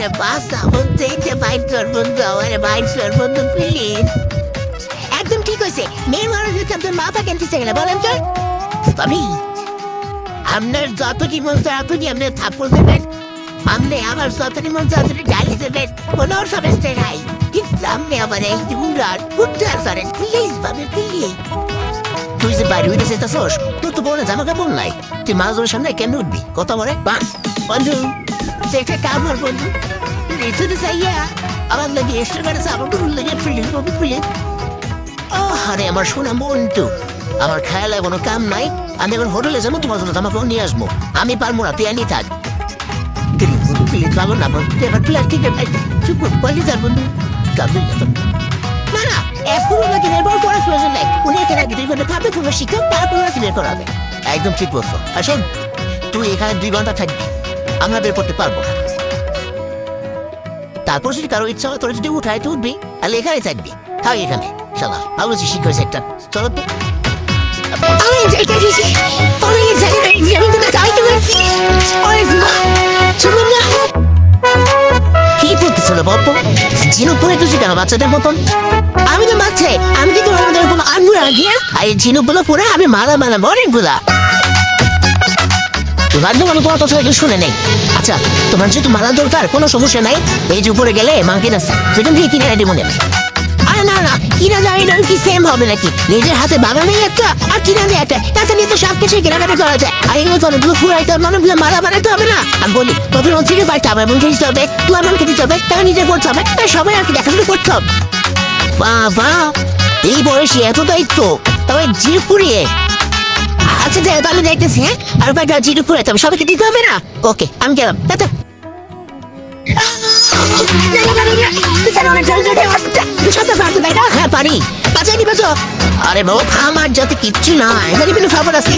আমারে বাসা বলতে বাইর কর বন্ধু, আমারে বাইর কর বন্ধু প্লিজ। একদম ঠিক হয়েছে, মেয়ে মানুষ হচ্ছে আপনার মাথা কেনতেছে গেলে বলেন তো আমি আপনার যতটি মন চায় ততটি আপনি থাপ্পড় দেবেন, আপনি আমার যতটি মন চায় ততটি গালি দেবেন, কোনো সমস্যা নাই। কিন্তু আপনি আমার এই উড়ার উদ্ধার করেন প্লিজ ভাবি প্লিজ। তুই যে বাড়ি হইতে যেতেছস তোর তো বড় জামা কাপড় নাই, তুই মানুষের সামনে কেমন উঠবি কথা বলে বাস বন্ধু সেটা কামার বন্ধু রেখে চাইয়া আমার লাগে এক্সট্রা করে আমার লাগে প্লিজ বাবু প্লিজ। আরে আমার শোনা বন্ধু, আমার খেয়ালে কোনো কাম নাই, আমি এখন হোটেলে যাবো, তোমার জন্য জামা কাপড় নিয়ে আসবো, আমি পারবো না তুই আনি থাক প্লিজ পাবো না এবার প্লেয়ার ঠিক আছে চুপ বলি যার বন্ধু কাবলি না না পড়াশোনা নাই, উনি এখানে আগে 2 ঘন্টা থাকবে, তোমার শিক্ষক তারপর ক্লিয়ার করাবে। একদম ঠিক বলছো। আসেন তুই এখানে 2 ঘন্টা থাকবি, আমরা বের করতে পারবো না। তারপর যদি কারো ইচ্ছা হয় তোরা যদি উঠায় তুই উঠবি, তাহলে এখানে থাকবি, থাক এখানে শালা ভালো শিক্ষক সেক্টর চলো তো। কি করতেছিল বাবু ঝিনুক পরে তুই কেন বাচ্চাদের মতন? আমি তো বাচ্চা, আমি কি তোমার মধ্যে কোনো আনবো আগে আর এই ঝিনুকগুলো পরে আমি মালা বানাবো অনেকগুলা। একদম আমি তোমার কথা শুনে নেই। আচ্ছা তোমার যেহেতু মালা দরকার কোনো সমস্যা নাই, এই যে উপরে গেলে মার্কেট আছে সেখান থেকে কিনে রেডি মনে হয়। আরে না না কিনা যায় না কি সেম হবে নাকি? নিজের হাতে বানানো একটা আর কিনা যায় একটা, তাতে নিয়ে তো সব কিছুই কেনাকাটা করা যায়। আর এগুলো তো অনেকগুলো ফুরাইতে হবে, অনেকগুলো মালা বানাতে হবে না? আমি বলি তখন থেকে বাড়িতে আমার এমন খেতে হবে, তুই আমার খেতে হবে, তাকে নিজে করতে হবে, তাই সবাই আর কি দেখাশোনা করতে হবে। বাবা এই বয়সে এত দায়িত্ব, তবে জিরো পুড়িয়ে। আচ্ছা তাহলে দেখতেছি হ্যাঁ, আর কয়েকটা জিরো পুরাইতে হবে, সবাইকে দিতে হবে না? ওকে আমি গেলাম টাটা। হ্যাঁ পারি বাঁচাই দিবে তো। আরে বাবা আমার যাতে কিচ্ছু না খবর আছে।